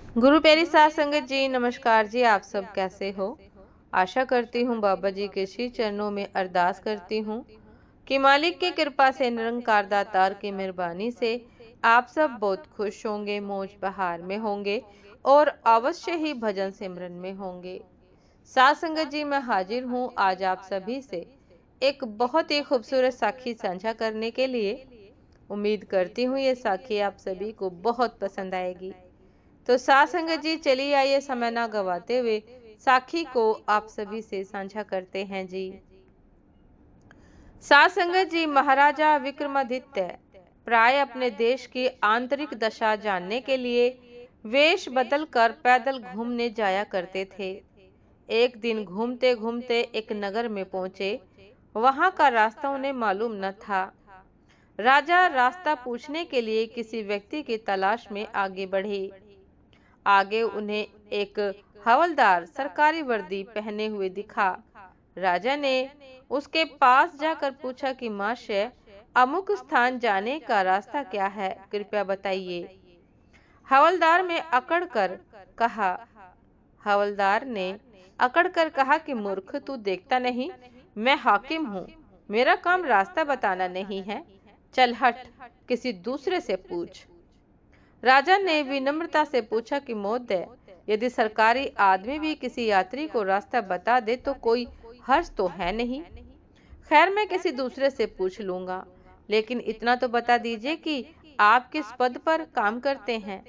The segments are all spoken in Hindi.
गुरु प्यारी साध संगत जी, नमस्कार जी। आप सब कैसे हो? आशा करती हूँ बाबा जी के श्री चरणों में अरदास करती हूँ कि मालिक की कृपा से, निरंकार दातार की मेहरबानी से आप सब बहुत खुश होंगे, मौज बहार में होंगे और अवश्य ही भजन सिमरन में होंगे। साध संगत जी, मैं हाजिर हूँ आज आप सभी से एक बहुत ही खूबसूरत साखी साझा करने के लिए। उम्मीद करती हूँ ये साखी आप सभी को बहुत पसंद आएगी। तो साथ संगत जी, चलिए आइए समय ना गवाते हुए साखी को आप सभी से साझा करते हैं जी। साथ संगत जी, महाराजा विक्रमादित्य प्राय अपने देश की आंतरिक दशा जानने के लिए वेश बदलकर पैदल घूमने जाया करते थे। एक दिन घूमते घूमते एक नगर में पहुंचे। वहां का रास्ता उन्हें मालूम न था। राजा रास्ता पूछने के लिए किसी व्यक्ति की तलाश में आगे बढ़े। आगे उन्हें एक हवलदार सरकारी वर्दी पहने हुए दिखा। राजा ने उसके पास जाकर पूछा कि महाशय, अमुक स्थान जाने का रास्ता क्या है, कृपया बताइए। हवलदार में अकड़ कर कहा हवलदार ने अकड़ कर कहा कि मूर्ख, तू देखता नहीं मैं हाकिम हूँ। मेरा काम रास्ता बताना नहीं है। चल हट, किसी दूसरे से पूछ। राजा ने विनम्रता से पूछा कि महोदय, यदि सरकारी आदमी भी किसी यात्री को रास्ता बता दे तो कोई हर्ज तो है नहीं। खैर, मैं किसी दूसरे से पूछ लूंगा, लेकिन इतना तो बता दीजिए कि आप किस पद पर काम करते हैं।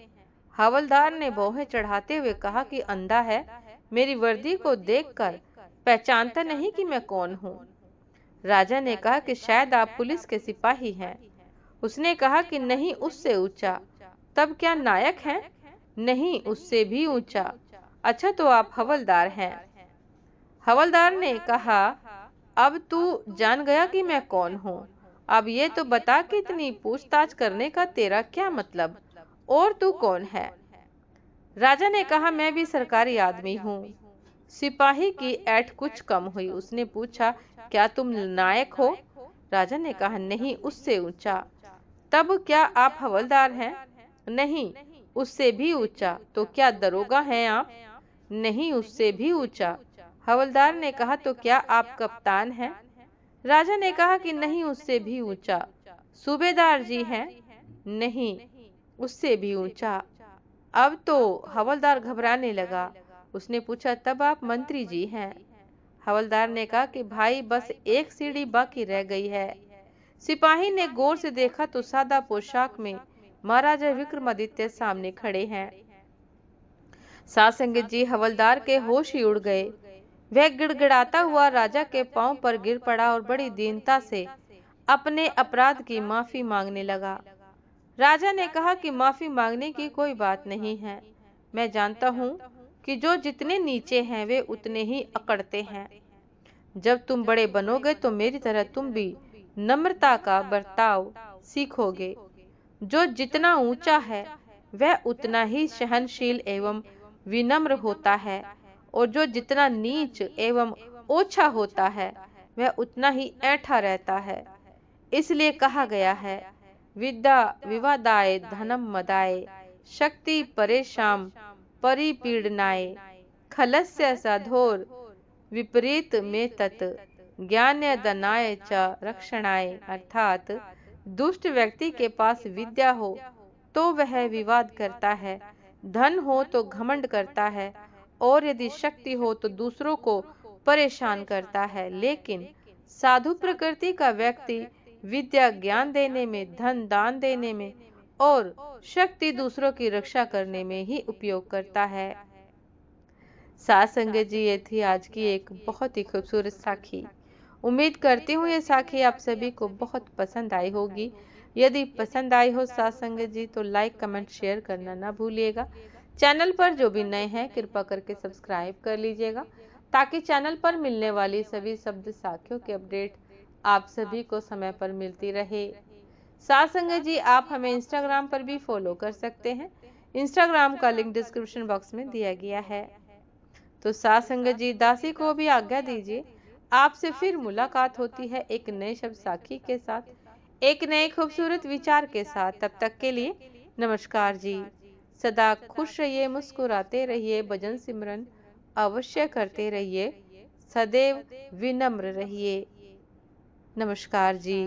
हवलदार ने भौहें चढ़ाते हुए कहा कि अंधा है, मेरी वर्दी को देखकर पहचानता नहीं कि मैं कौन हूँ। राजा ने कहा कि शायद आप पुलिस के सिपाही हैं। उसने कहा कि नहीं, उससे ऊंचा। तब क्या नायक हैं? नहीं, उससे भी ऊंचा। अच्छा, तो आप हवलदार हैं। हवलदार ने कहा, अब तू जान गया कि मैं कौन हूँ। अब ये तो बता कि इतनी पूछताछ करने का तेरा क्या मतलब, और तू कौन है? राजा ने कहा, मैं भी सरकारी आदमी हूँ। सिपाही की ऐठ कुछ कम हुई। उसने पूछा, क्या तुम नायक हो? राजा ने कहा, नहीं, उससे ऊंचा। तब क्या आप हवलदार हैं? नहीं, उससे भी ऊंचा। तो क्या दरोगा हैं आप? नहीं, उससे भी ऊंचा। हवलदार ने कहा, तो क्या आप कप्तान हैं? राजा ने कहा कि नहीं, उससे भी ऊंचा। सूबेदार जी हैं? नहीं, उससे भी ऊंचा। अब तो हवलदार घबराने लगा। उसने पूछा, तब आप मंत्री जी हैं? हवलदार ने कहा कि भाई, बस एक सीढ़ी बाकी रह गई है। सिपाही ने गौर से देखा तो सादा पोशाक में महाराजा विक्रमादित्य सामने खड़े हैं। साथ संगत जी, हवलदार के होश ही उड़ गए। वह गिड़गिड़ाता हुआ राजा के पांव पर गिर पड़ा और बड़ी दीनता से अपने अपराध की माफी मांगने लगा। राजा ने कहा कि माफी मांगने की कोई बात नहीं है। मैं जानता हूँ कि जो जितने नीचे हैं वे उतने ही अकड़ते हैं। जब तुम बड़े बनोगे तो मेरी तरह तुम भी नम्रता का बर्ताव सीखोगे। जो जितना ऊंचा है वह उतना ही सहनशील एवं विनम्र होता है, और जो जितना नीच एवं ओछा होता है वह उतना ही ऐंठा रहता है। इसलिए कहा गया है, विद्या विवादाय धनम मदाय, शक्ति परेशान परिपीडनाय, खलस्य साधोर विपरीत में तत्, ज्ञान्य दनाय च रक्षणाय। अर्थात दुष्ट व्यक्ति के पास विद्या हो तो वह विवाद करता है, धन हो तो घमंड करता है, और यदि शक्ति हो तो दूसरों को परेशान करता है। लेकिन साधु प्रकृति का व्यक्ति विद्या ज्ञान देने में, धन दान देने में और शक्ति दूसरों की रक्षा करने में ही उपयोग करता है। साथ संगत जी, ये थी आज की एक बहुत ही खूबसूरत साखी। उम्मीद करती हूँ ये साखी आप सभी को बहुत पसंद आई होगी। यदि पसंद आई हो साथ संगत जी, तो लाइक कमेंट शेयर करना ना भूलिएगा। चैनल पर जो भी नए हैं कृपा करके सब्सक्राइब कर लीजिएगा, ताकि चैनल पर मिलने वाली सभी शब्द साखियों की अपडेट आप सभी को समय पर मिलती रहे। साथ संगत जी, आप हमें इंस्टाग्राम पर भी फॉलो कर सकते हैं। इंस्टाग्राम का लिंक डिस्क्रिप्शन बॉक्स में दिया गया है। तो साथ संगत जी, दासी को भी आज्ञा दीजिए। आपसे फिर मुलाकात होती है एक नए शब्द साखी के साथ, एक नए खूबसूरत विचार के साथ। तब तक के लिए नमस्कार जी। सदा खुश रहिए, मुस्कुराते रहिए, भजन सिमरन अवश्य करते रहिए, सदैव विनम्र रहिए। नमस्कार जी।